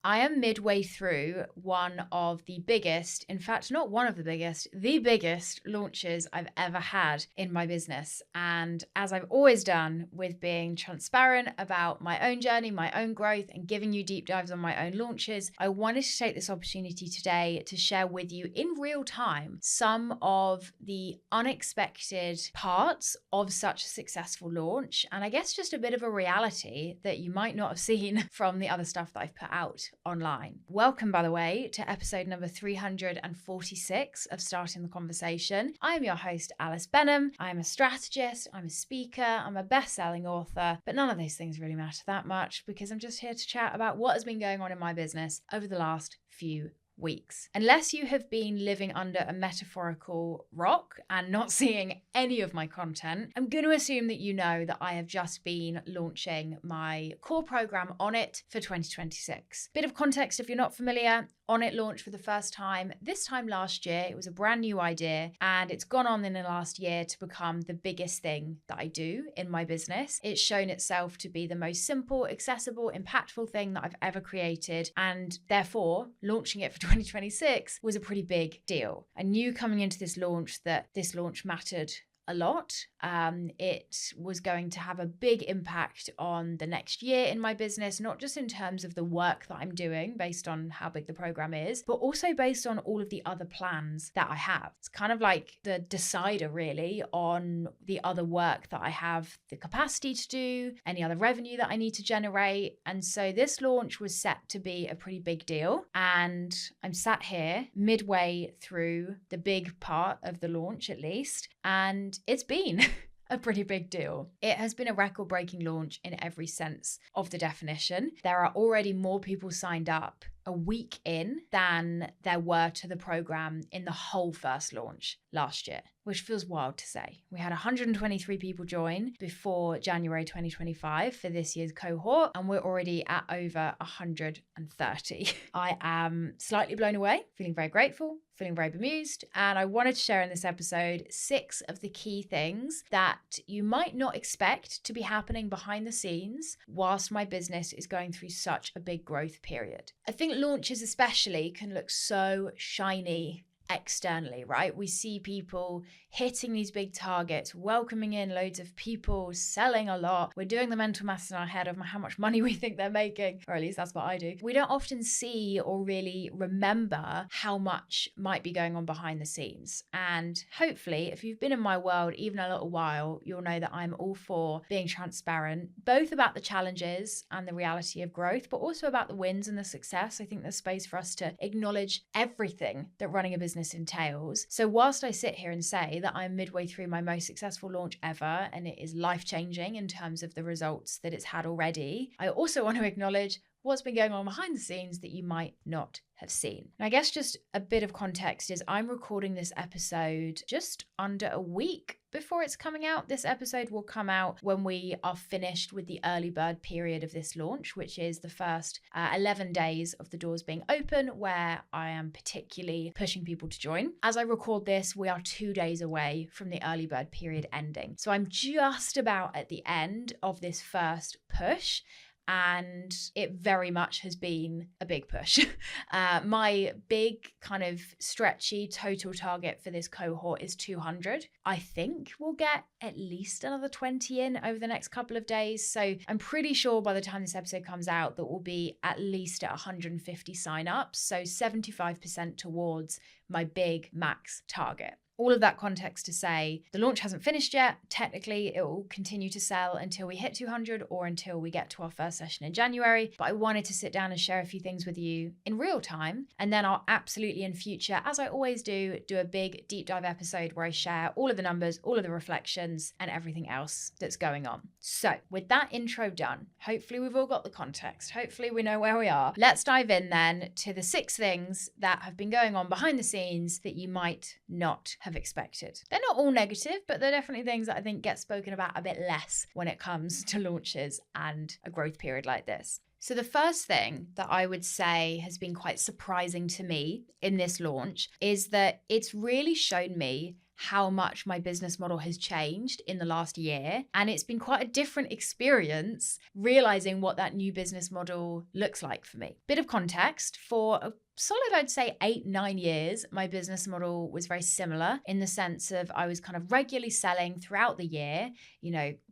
I am midway through one of the biggest, in fact, not one of the biggest launches I've ever had in my business. And as I've always done with being transparent about my own journey, my own growth, and giving you deep dives on my own launches, I wanted to take this opportunity today to share with you in real time some of the unexpected parts of such a successful launch. And I guess just a bit of a reality that you might not have seen from the other stuff that I've put out online. Welcome, by the way, to episode number 346 of Starting the Conversation. I am your host, Alice Benham. I'm a strategist, I'm a speaker, I'm a best-selling author, but none of those things really matter that much because I'm just here to chat about what has been going on in my business over the last few weeks. Unless you have been living under a metaphorical rock and not seeing any of my content, I'm going to assume that you know that I have just been launching my core program Onnit for 2026. Bit of context if you're not familiar. Onnit launched for the first time this time last year. It was a brand new idea and it's gone on in the last year to become the biggest thing that I do in my business. It's shown itself to be the most simple, accessible, impactful thing that I've ever created, and therefore launching it for 2026 was a pretty big deal. I knew coming into this launch that this launch mattered a lot. It was going to have a big impact on the next year in my business, not just in terms of the work that I'm doing based on how big the program is, but also based on all of the other plans that I have. It's kind of like the decider really on the other work that I have the capacity to do, any other revenue that I need to generate. And so this launch was set to be a pretty big deal. And I'm sat here midway through the big part of the launch at least, and it's been a pretty big deal. It has been a record-breaking launch in every sense of the definition. There are already more people signed up a week in than there were to the program in the whole first launch last year, which feels wild to say. We had 123 people join before January 2025 for this year's cohort, and we're already at over 130. I am slightly blown away, feeling very grateful, feeling very bemused, and I wanted to share in this episode 6 of the key things that you might not expect to be happening behind the scenes whilst my business is going through such a big growth period. I think launches especially can look so shiny externally, right? We see people hitting these big targets, welcoming in loads of people, selling a lot. We're doing the mental maths in our head of how much money we think they're making, or at least that's what I do. We don't often see or really remember how much might be going on behind the scenes. And hopefully, if you've been in my world even a little while, you'll know that I'm all for being transparent, both about the challenges and the reality of growth, but also about the wins and the success. I think there's space for us to acknowledge everything that running a business entails. So whilst I sit here and say that I'm midway through my most successful launch ever and it is life-changing in terms of the results that it's had already, I also want to acknowledge what's been going on behind the scenes that you might not have seen. And I guess just a bit of context is I'm recording this episode just under a week before it's coming out. This episode will come out when we are finished with the early bird period of this launch, which is the first 11 days of the doors being open, where I am particularly pushing people to join. As I record this, we are 2 days away from the early bird period ending. So I'm just about at the end of this first push, and it very much has been a big push. My big kind of stretchy total target for this cohort is 200. I think we'll get at least another 20 in over the next couple of days. So I'm pretty sure by the time this episode comes out that we'll be at least at 150 signups. So 75% towards my big max target. All of that context to say the launch hasn't finished yet. Technically, it will continue to sell until we hit 200 or until we get to our first session in January. But I wanted to sit down and share a few things with you in real time. And then I'll absolutely in future, as I always do a big deep dive episode where I share all of the numbers, all of the reflections, and everything else that's going on. So with that intro done, hopefully we've all got the context. Hopefully we know where we are. Let's dive in then to the 6 things that have been going on behind the scenes that you might not have expected. They're not all negative, but they're definitely things that I think get spoken about a bit less when it comes to launches and a growth period like this. So the first thing that I would say has been quite surprising to me in this launch is that it's really shown me how much my business model has changed in the last year. And it's been quite a different experience realizing what that new business model looks like for me. Bit of context, for a solid, I'd say 8-9 years, my business model was very similar in the sense of I was kind of regularly selling throughout the year,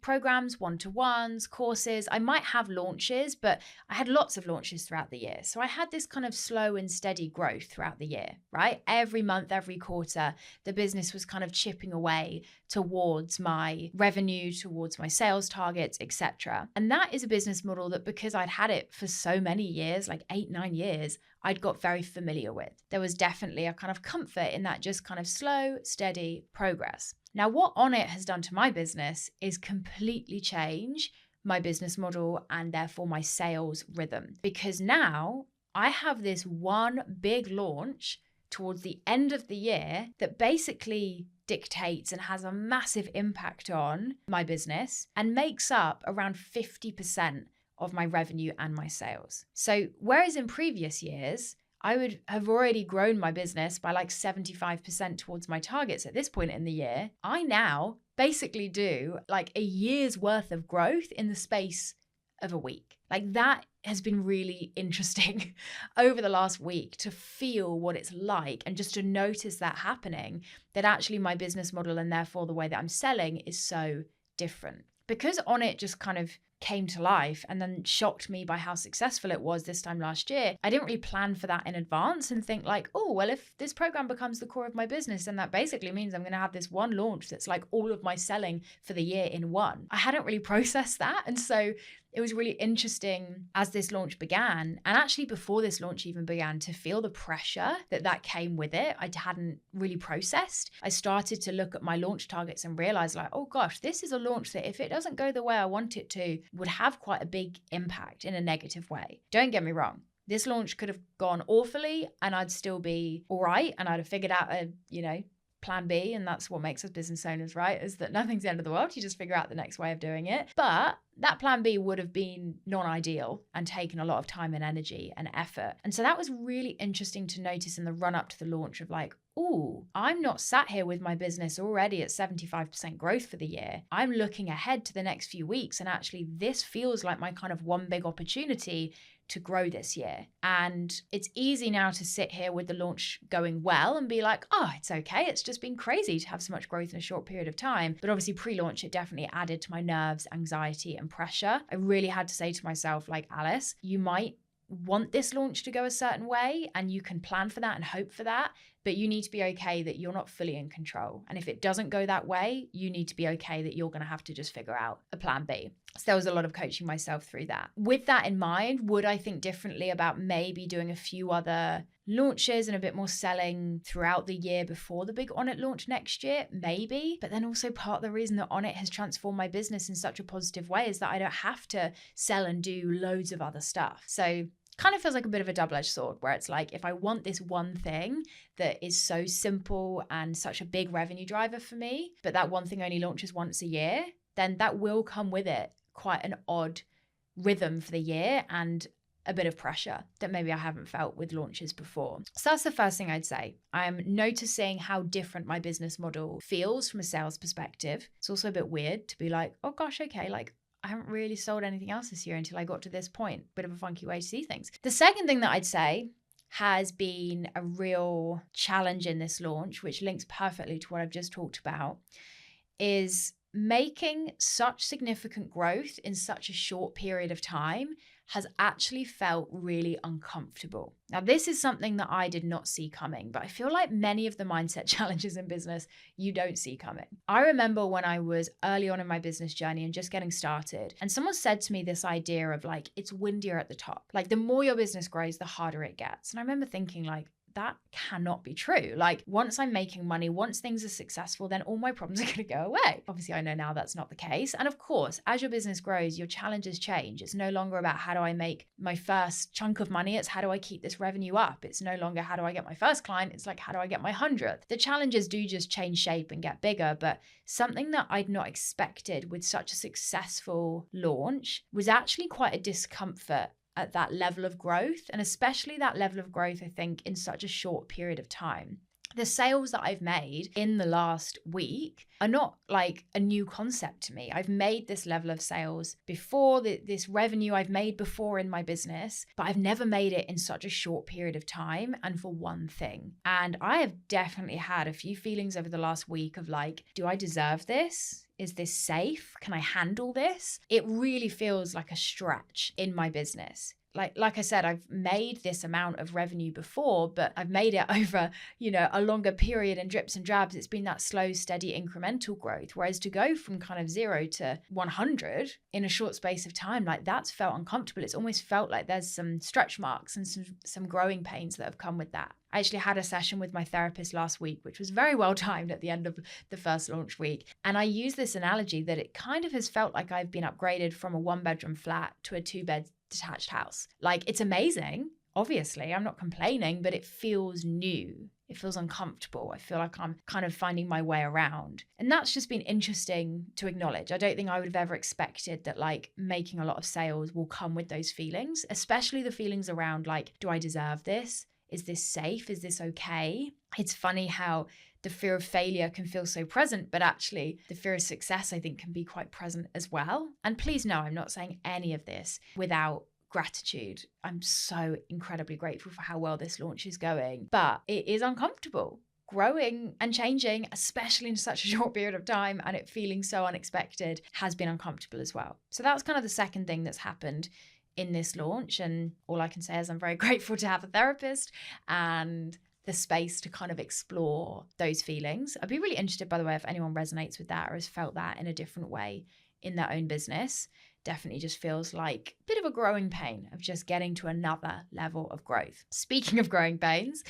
programs, one-to-ones, courses. I might have launches, but I had lots of launches throughout the year. So I had this kind of slow and steady growth throughout the year, right? Every month, every quarter, the business was kind of chipping away towards my revenue, towards my sales targets, etc. And that is a business model that, because I'd had it for so many years, like 8-9 years, I'd got very familiar with. There was definitely a kind of comfort in that just kind of slow, steady progress. Now, what Onnit has done to my business is completely change my business model and therefore my sales rhythm. Because now I have this one big launch towards the end of the year that basically dictates and has a massive impact on my business and makes up around 50% of my revenue and my sales. So whereas in previous years, I would have already grown my business by like 75% towards my targets at this point in the year, I now basically do like a year's worth of growth in the space of a week. Like that has been really interesting over the last week to feel what it's like and just to notice that happening, that actually my business model and therefore the way that I'm selling is so different. Because Onnit just kind of came to life and then shocked me by how successful it was this time last year, I didn't really plan for that in advance and think like, oh, well, if this program becomes the core of my business, then that basically means I'm going to have this one launch that's like all of my selling for the year in one. I hadn't really processed that. And so it was really interesting as this launch began, and actually before this launch even began, to feel the pressure that came with it. I hadn't really processed. I started to look at my launch targets and realize like, oh gosh, this is a launch that if it doesn't go the way I want it to, would have quite a big impact in a negative way. Don't get me wrong. This launch could have gone awfully and I'd still be all right. And I'd have figured out a, plan B. And that's what makes us business owners, right? Is that nothing's the end of the world. You just figure out the next way of doing it. But that plan B would have been non-ideal and taken a lot of time and energy and effort. And so that was really interesting to notice in the run up to the launch of like, ooh, I'm not sat here with my business already at 75% growth for the year. I'm looking ahead to the next few weeks. And actually this feels like my kind of one big opportunity to grow this year. And it's easy now to sit here with the launch going well and be like, oh, it's okay. It's just been crazy to have so much growth in a short period of time. But obviously pre-launch, it definitely added to my nerves, anxiety, and pressure. I really had to say to myself, like, Alice, you might want this launch to go a certain way and you can plan for that and hope for that, but you need to be okay that you're not fully in control. And if it doesn't go that way, you need to be okay that you're going to have to just figure out a plan B. So there was a lot of coaching myself through that. With that in mind, would I think differently about maybe doing a few other launches and a bit more selling throughout the year before the big Onnit launch next year? Maybe. But then also part of the reason that Onnit has transformed my business in such a positive way is that I don't have to sell and do loads of other stuff. So kind of feels like a bit of a double-edged sword where it's like, if I want this one thing that is so simple and such a big revenue driver for me, but that one thing only launches once a year, then that will come with it quite an odd rhythm for the year and a bit of pressure that maybe I haven't felt with launches before. So that's the first thing I'd say. I'm noticing how different my business model feels from a sales perspective. It's also a bit weird to be like, oh gosh, okay, like I haven't really sold anything else this year until I got to this point. Bit of a funky way to see things. The second thing that I'd say has been a real challenge in this launch, which links perfectly to what I've just talked about, is making such significant growth in such a short period of time has actually felt really uncomfortable. Now, this is something that I did not see coming, but I feel like many of the mindset challenges in business you don't see coming. I remember when I was early on in my business journey and just getting started, and someone said to me this idea of like, it's windier at the top. Like the more your business grows, the harder it gets. And I remember thinking like, that cannot be true. Like once I'm making money, once things are successful, then all my problems are going to go away. Obviously, I know now that's not the case. And of course, as your business grows, your challenges change. It's no longer about how do I make my first chunk of money? It's how do I keep this revenue up? It's no longer how do I get my first client? It's like, how do I get my 100th? The challenges do just change shape and get bigger. But something that I'd not expected with such a successful launch was actually quite a discomfort at that level of growth, and especially that level of growth, I think, in such a short period of time. the sales that I've made in the last week are not like a new concept to me. I've made this level of sales before, this revenue I've made before in my business, but I've never made it in such a short period of time and for one thing. And I have definitely had a few feelings over the last week of like, do I deserve this? Is this safe? Can I handle this? It really feels like a stretch in my business. Like I said, I've made this amount of revenue before, but I've made it over, a longer period in drips and drabs. It's been that slow, steady, incremental growth. Whereas to go from kind of 0 to 100 in a short space of time, like that's felt uncomfortable. It's almost felt like there's some stretch marks and some growing pains that have come with that. I actually had a session with my therapist last week, which was very well timed at the end of the first launch week. And I use this analogy that it kind of has felt like I've been upgraded from a 1-bedroom flat to a 2-bed detached house. Like, it's amazing. Obviously, I'm not complaining, but it feels new. It feels uncomfortable. I feel like I'm kind of finding my way around. And that's just been interesting to acknowledge. I don't think I would have ever expected that like making a lot of sales will come with those feelings, especially the feelings around like, do I deserve this? Is this safe? Is this okay? It's funny how the fear of failure can feel so present, but actually the fear of success, I think, can be quite present as well. And please know, I'm not saying any of this without gratitude. I'm so incredibly grateful for how well this launch is going, but it is uncomfortable. Growing and changing, especially in such a short period of time, and it feeling so unexpected, has been uncomfortable as well. So that's kind of the second thing that's happened in this launch. And all I can say is I'm very grateful to have a therapist and the space to kind of explore those feelings. I'd be really interested, by the way, if anyone resonates with that or has felt that in a different way in their own business. Definitely just feels like a bit of a growing pain of just getting to another level of growth. Speaking of growing pains,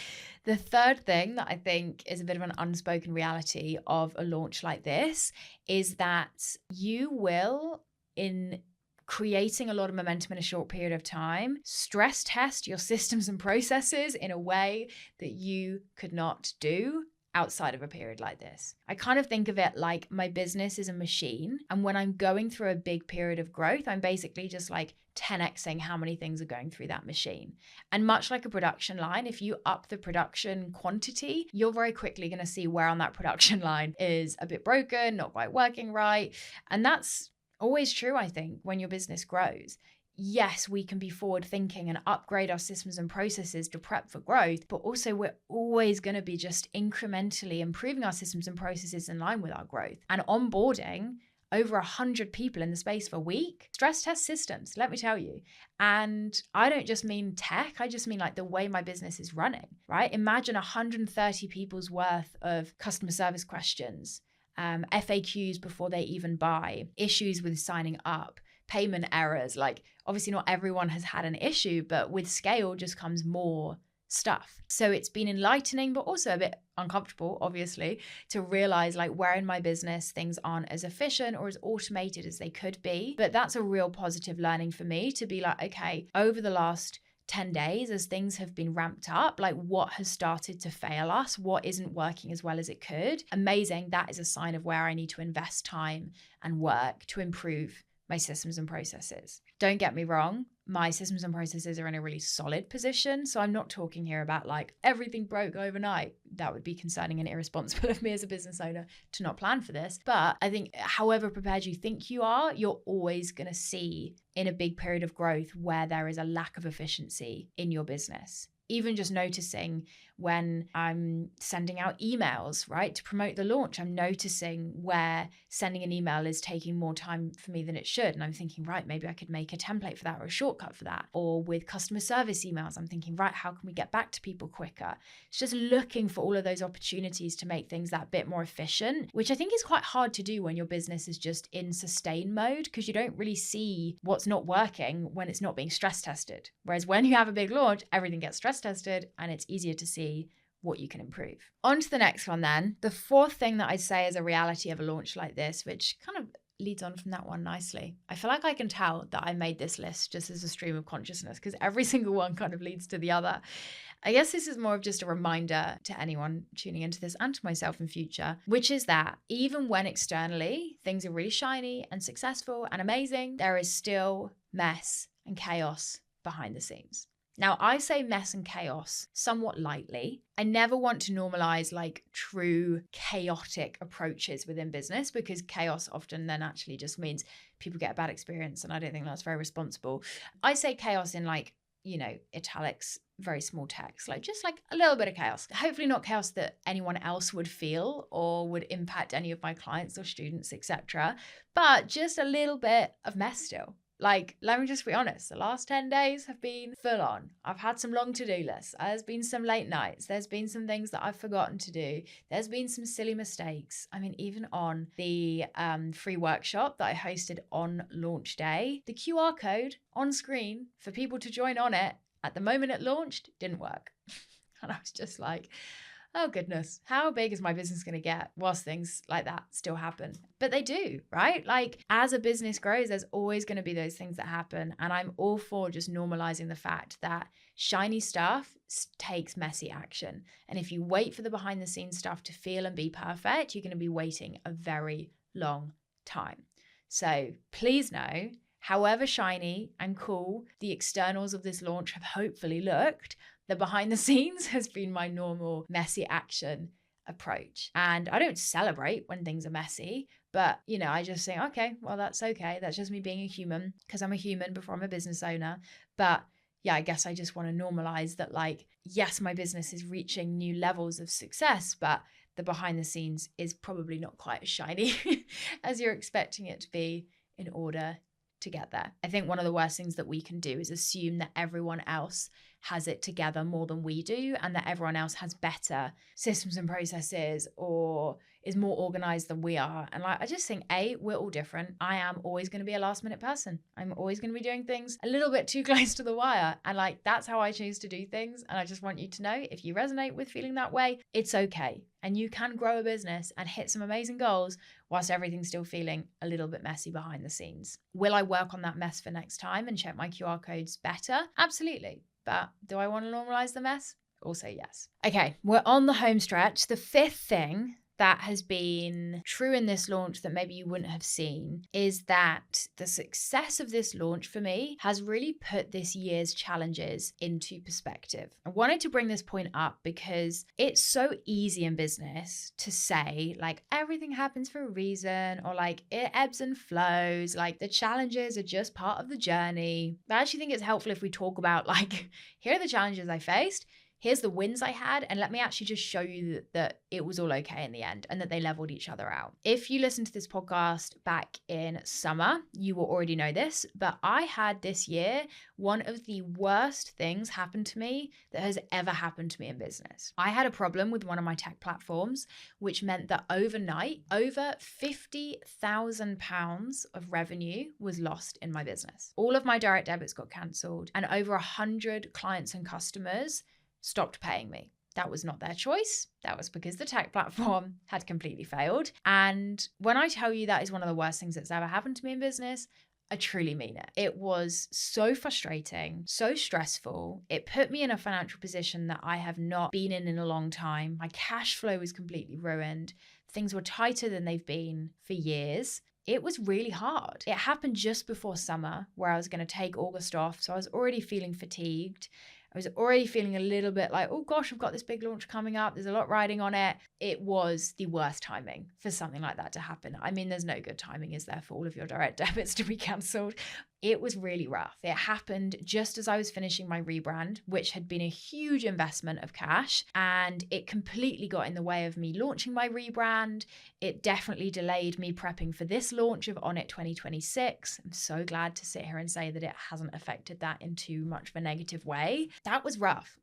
the third thing that I think is a bit of an unspoken reality of a launch like this is that you will, in creating a lot of momentum in a short period of time, stress test your systems and processes in a way that you could not do outside of a period like this. I kind of think of it like my business is a machine. And when I'm going through a big period of growth, I'm basically just like 10xing how many things are going through that machine. And much like a production line, if you up the production quantity, you're very quickly going to see where on that production line is a bit broken, not quite working right. And that's always true, I think, when your business grows. Yes, we can be forward thinking and upgrade our systems and processes to prep for growth, but also we're always going to be just incrementally improving our systems and processes in line with our growth. And onboarding over 100 people in the space of a week, stress test systems, let me tell you. And I don't just mean tech, I just mean like the way my business is running, right? Imagine 130 people's worth of customer service questions, FAQs before they even buy, issues with signing up, payment errors. Like, obviously not everyone has had an issue, but with scale just comes more stuff. So it's been enlightening, but also a bit uncomfortable, obviously, to realize like where in my business things aren't as efficient or as automated as they could be. But that's a real positive learning for me to be like, okay, over the last 10 days, as things have been ramped up, like what has started to fail us, what isn't working as well as it could. Amazing. That is a sign of where I need to invest time and work to improve my systems and processes. Don't get me wrong, my systems and processes are in a really solid position. So I'm not talking here about like everything broke overnight. That would be concerning and irresponsible of me as a business owner to not plan for this. But I think however prepared you think you are, you're always going to see in a big period of growth where there is a lack of efficiency in your business. Even just noticing when I'm sending out emails, right, to promote the launch, I'm noticing where sending an email is taking more time for me than it should. And I'm thinking, right, maybe I could make a template for that or a shortcut for that. Or with customer service emails, I'm thinking, right, how can we get back to people quicker? It's just looking for all of those opportunities to make things that bit more efficient, which I think is quite hard to do when your business is just in sustain mode, because you don't really see what's not working when it's not being stress tested. Whereas when you have a big launch, everything gets stress tested and it's easier to see what you can improve. On to the next one then. The fourth thing that I'd say is a reality of a launch like this, which kind of leads on from that one nicely. I feel like I can tell that I made this list just as a stream of consciousness because every single one kind of leads to the other. I guess this is more of just a reminder to anyone tuning into this and to myself in future, which is that even when externally things are really shiny and successful and amazing, there is still mess and chaos behind the scenes. Now, I say mess and chaos somewhat lightly. I never want to normalize like true chaotic approaches within business, because chaos often then actually just means people get a bad experience. And I don't think that's very responsible. I say chaos in like, italics, very small text, like just like a little bit of chaos. Hopefully not chaos that anyone else would feel or would impact any of my clients or students, etc. But just a little bit of mess still. Like, let me just be honest, the last 10 days have been full on. I've had some long to-do lists. There's been some late nights. There's been some things that I've forgotten to do. There's been some silly mistakes. I mean, even on the free workshop that I hosted on launch day, the QR code on screen for people to join on it at the moment it launched didn't work. And I was just like, oh goodness, how big is my business going to get whilst things like that still happen? But they do, right? Like as a business grows, there's always going to be those things that happen. And I'm all for just normalizing the fact that shiny stuff takes messy action. And if you wait for the behind the scenes stuff to feel and be perfect, you're going to be waiting a very long time. So please know, however shiny and cool the externals of this launch have hopefully looked, the behind the scenes has been my normal messy action approach. And I don't celebrate when things are messy, but I just think, okay, well, that's okay. That's just me being a human, because I'm a human before I'm a business owner. But yeah, I guess I just want to normalize that, like, yes, my business is reaching new levels of success, but the behind the scenes is probably not quite as shiny as you're expecting it to be in order to get there. I think one of the worst things that we can do is assume that everyone else has it together more than we do, and that everyone else has better systems and processes or is more organized than we are. And I just think, we're all different. I am always going to be a last minute person. I'm always going to be doing things a little bit too close to the wire. And like, that's how I choose to do things. And I just want you to know, if you resonate with feeling that way, it's okay. And you can grow a business and hit some amazing goals whilst everything's still feeling a little bit messy behind the scenes. Will I work on that mess for next time and check my QR codes better? Absolutely. But do I want to normalize the mess? Also, yes. Okay, we're on the home stretch. The fifth thing that has been true in this launch that maybe you wouldn't have seen is that the success of this launch for me has really put this year's challenges into perspective. I wanted to bring this point up because it's so easy in business to say like everything happens for a reason, or like it ebbs and flows, like the challenges are just part of the journey. But I actually think it's helpful if we talk about like, here are the challenges I faced, here's the wins I had, and let me actually just show you that it was all okay in the end and that they leveled each other out. If you listened to this podcast back in summer, you will already know this, but I had this year one of the worst things happen to me that has ever happened to me in business. I had a problem with one of my tech platforms, which meant that overnight, over £50,000 of revenue was lost in my business. All of my direct debits got cancelled, and over 100 clients and customers stopped paying me. That was not their choice. That was because the tech platform had completely failed. And when I tell you that is one of the worst things that's ever happened to me in business, I truly mean it. It was so frustrating, so stressful. It put me in a financial position that I have not been in a long time. My cash flow was completely ruined. Things were tighter than they've been for years. It was really hard. It happened just before summer, where I was going to take August off. So I was already feeling fatigued. I was already feeling a little bit like, oh gosh, I've got this big launch coming up. There's a lot riding on it. It was the worst timing for something like that to happen. I mean, there's no good timing, is there, for all of your direct debits to be cancelled? It was really rough. It happened just as I was finishing my rebrand, which had been a huge investment of cash, and it completely got in the way of me launching my rebrand. It definitely delayed me prepping for this launch of Onnit 2026. I'm so glad to sit here and say that it hasn't affected that in too much of a negative way. That was rough.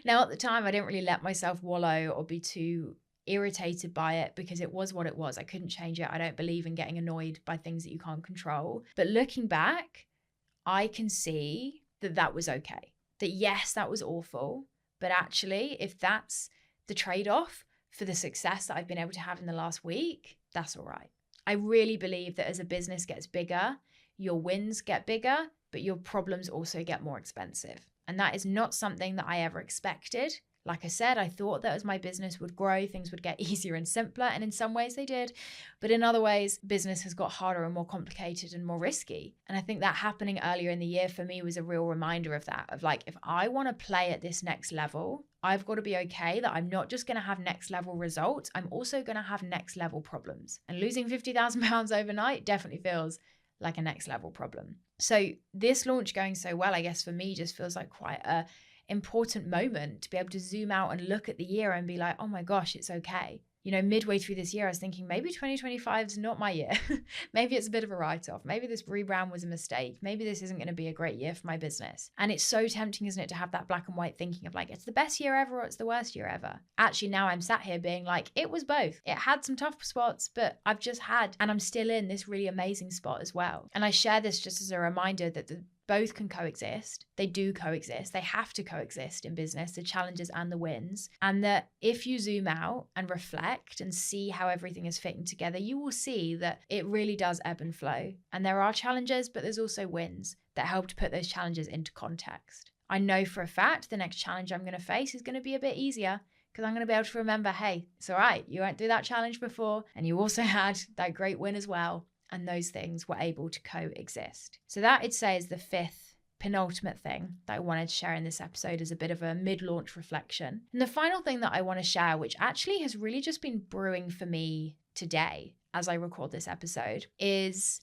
Now, at the time, I didn't really let myself wallow or be too irritated by it, because it was what it was. I couldn't change it. I don't believe in getting annoyed by things that you can't control. But looking back, I can see that that was okay. That yes, that was awful. But actually, if that's the trade-off for the success that I've been able to have in the last week, that's all right. I really believe that as a business gets bigger, your wins get bigger, but your problems also get more expensive. And that is not something that I ever expected. Like I said, I thought that as my business would grow, things would get easier and simpler. And in some ways they did. But in other ways, business has got harder and more complicated and more risky. And I think that happening earlier in the year for me was a real reminder of that, of like, if I want to play at this next level, I've got to be okay that I'm not just going to have next level results. I'm also going to have next level problems. And losing 50,000 pounds overnight definitely feels like a next level problem. So this launch going so well, I guess for me just feels like quite a important moment to be able to zoom out and look at the year and be like, oh my gosh, it's okay. You know, midway through this year, I was thinking maybe 2025 is not my year. Maybe it's a bit of a write-off. Maybe this rebrand was a mistake. Maybe this isn't going to be a great year for my business. And it's so tempting, isn't it, to have that black and white thinking of like, it's the best year ever or it's the worst year ever. Actually, now I'm sat here being like, it was both. It had some tough spots, but I've just had, and I'm still in this really amazing spot as well. And I share this just as a reminder that both can coexist. They do coexist. They have to coexist in business, the challenges and the wins. And that if you zoom out and reflect and see how everything is fitting together, you will see that it really does ebb and flow. And there are challenges, but there's also wins that help to put those challenges into context. I know for a fact the next challenge I'm going to face is going to be a bit easier, because I'm going to be able to remember, hey, it's all right. You went through that challenge before and you also had that great win as well. And those things were able to coexist. So that I'd say is the fifth penultimate thing that I wanted to share in this episode as a bit of a mid-launch reflection. And the final thing that I want to share, which actually has really just been brewing for me today as I record this episode, is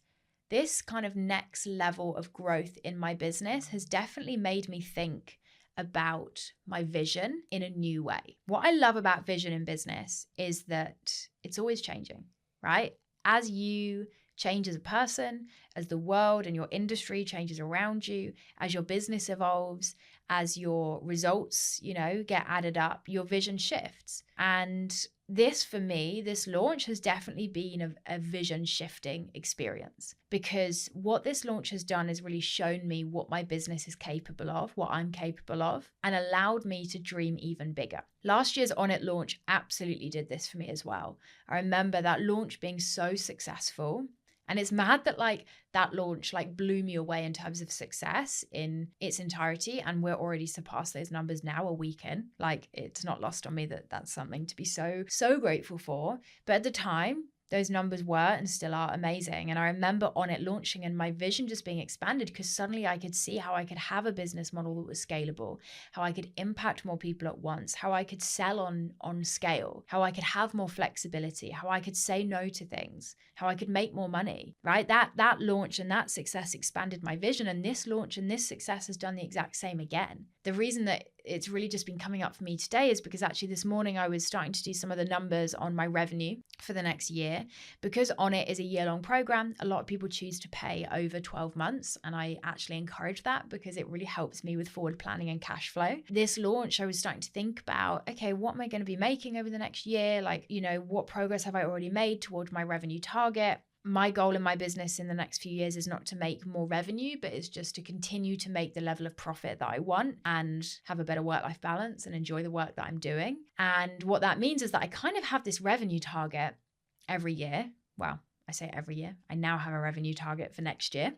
this kind of next level of growth in my business has definitely made me think about my vision in a new way. What I love about vision in business is that it's always changing, right? As you change as a person, as the world and your industry changes around you, as your business evolves, as your results, get added up, your vision shifts. And this, for me, this launch has definitely been a vision shifting experience, because what this launch has done is really shown me what my business is capable of, what I'm capable of, and allowed me to dream even bigger. Last year's Onnit launch absolutely did this for me as well. I remember that launch being so successful. And it's mad that that launch blew me away in terms of success in its entirety. And we're already surpassed those numbers now a week in. It's not lost on me that that's something to be so grateful for. But at the time, those numbers were and still are amazing. And I remember Onnit launching and my vision just being expanded, because suddenly I could see how I could have a business model that was scalable, how I could impact more people at once, how I could sell on scale, how I could have more flexibility, how I could say no to things, how I could make more money, right? That launch and that success expanded my vision. And this launch and this success has done the exact same again. The reason that it's really just been coming up for me today is because actually this morning I was starting to do some of the numbers on my revenue for the next year. Because Onnit is a year-long program, a lot of people choose to pay over 12 months. And I actually encourage that because it really helps me with forward planning and cash flow. This launch, I was starting to think about, okay, what am I going to be making over the next year? What progress have I already made towards my revenue target? My goal in my business in the next few years is not to make more revenue, but it's just to continue to make the level of profit that I want and have a better work-life balance and enjoy the work that I'm doing. And what that means is that I kind of have this revenue target every year. Well, I say every year. I now have a revenue target for next year.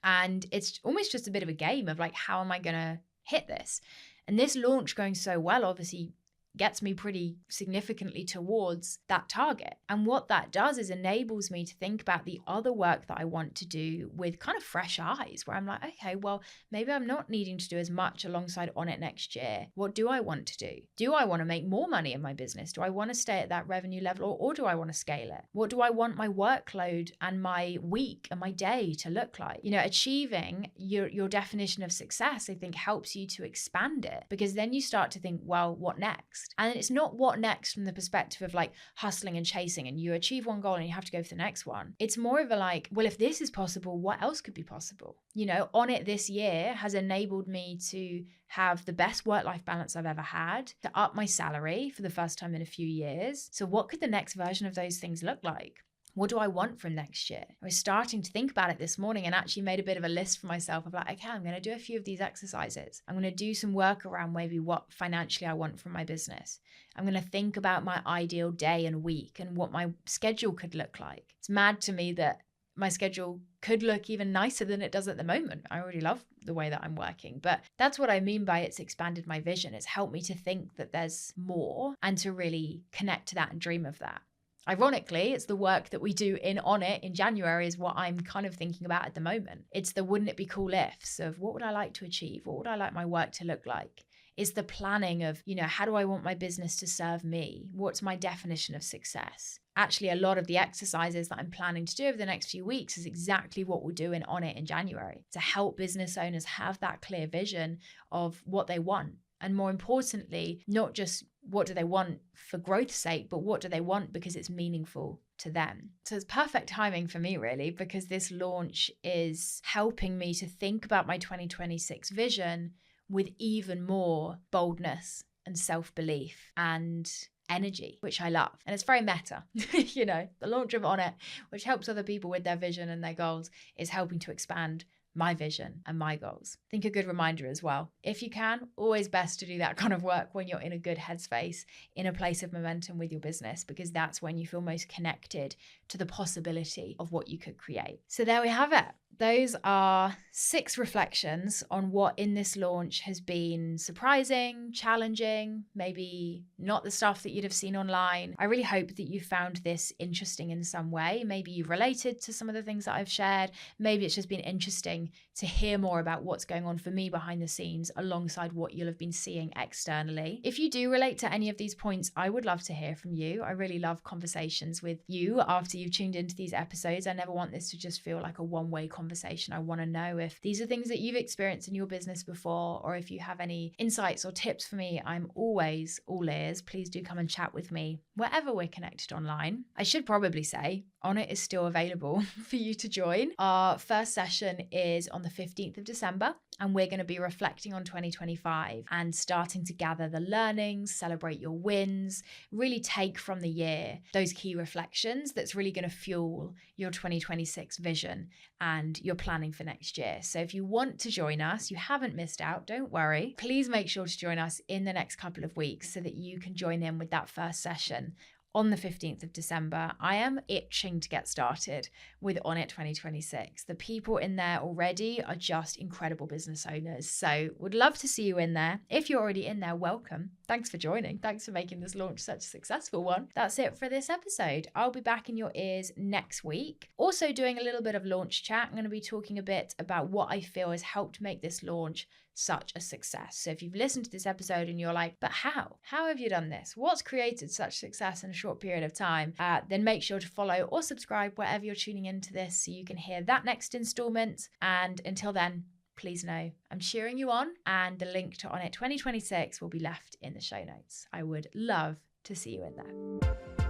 And it's almost just a bit of a game of how am I going to hit this? And this launch going so well, obviously, gets me pretty significantly towards that target. And what that does is enables me to think about the other work that I want to do with kind of fresh eyes, where I'm like, okay, well, maybe I'm not needing to do as much alongside Onnit next year. What do I want to do? Do I want to make more money in my business? Do I want to stay at that revenue level, or do I want to scale it? What do I want my workload and my week and my day to look like? Achieving your definition of success, I think, helps you to expand it, because then you start to think, well, what next? And it's not what next from the perspective of hustling and chasing and you achieve one goal and you have to go for the next one. It's more of a well, if this is possible, what else could be possible? Onnit this year has enabled me to have the best work-life balance I've ever had, to up my salary for the first time in a few years. So what could the next version of those things look like? What do I want from next year? I was starting to think about it this morning and actually made a bit of a list for myself of okay, I'm going to do a few of these exercises. I'm going to do some work around maybe what financially I want from my business. I'm going to think about my ideal day and week and what my schedule could look like. It's mad to me that my schedule could look even nicer than it does at the moment. I already love the way that I'm working, but that's what I mean by it's expanded my vision. It's helped me to think that there's more and to really connect to that and dream of that. Ironically, it's the work that we do in On It in January is what I'm kind of thinking about at the moment. It's the wouldn't it be cool ifs of what would I like to achieve? What would I like my work to look like? It's the planning of, how do I want my business to serve me? What's my definition of success? Actually, a lot of the exercises that I'm planning to do over the next few weeks is exactly what we'll do in On It in January to help business owners have that clear vision of what they want. And more importantly, not just what do they want for growth's sake, but what do they want because it's meaningful to them. So it's perfect timing for me, really, because this launch is helping me to think about my 2026 vision with even more boldness and self-belief and energy, which I love. And it's very meta. The launch of On It, which helps other people with their vision and their goals, is helping to expand my vision and my goals. I think a good reminder as well, if you can, always best to do that kind of work when you're in a good headspace, in a place of momentum with your business, because that's when you feel most connected to the possibility of what you could create. So there we have it. Those are 6 reflections on what in this launch has been surprising, challenging, maybe not the stuff that you'd have seen online. I really hope that you found this interesting in some way. Maybe you've related to some of the things that I've shared. Maybe it's just been interesting to hear more about what's going on for me behind the scenes alongside what you'll have been seeing externally. If you do relate to any of these points, I would love to hear from you. I really love conversations with you after you've tuned into these episodes. I never want this to just feel like a one-way conversation. I want to know if these are things that you've experienced in your business before, or if you have any insights or tips for me. I'm always all ears. Please do come and chat with me wherever we're connected online. I should probably say, On It is still available for you to join. Our first session is on the 15th of December, and we're going to be reflecting on 2025 and starting to gather the learnings, celebrate your wins, really take from the year those key reflections that's really going to fuel your 2026 vision and your planning for next year. So if you want to join us, you haven't missed out, don't worry. Please make sure to join us in the next couple of weeks so that you can join in with that first session on the 15th of December. I am itching to get started with On It 2026. The people in there already are just incredible business owners. So would love to see you in there. If you're already in there, welcome. Thanks for joining. Thanks for making this launch such a successful one. That's it for this episode. I'll be back in your ears next week. Also doing a little bit of launch chat. I'm going to be talking a bit about what I feel has helped make this launch such a success. So if you've listened to this episode and you're like, but how? How have you done this? What's created such success in a short period of time? Then make sure to follow or subscribe wherever you're tuning into this so you can hear that next installment. And until then, please know I'm cheering you on, and the link to On It 2026 will be left in the show notes. I would love to see you in there.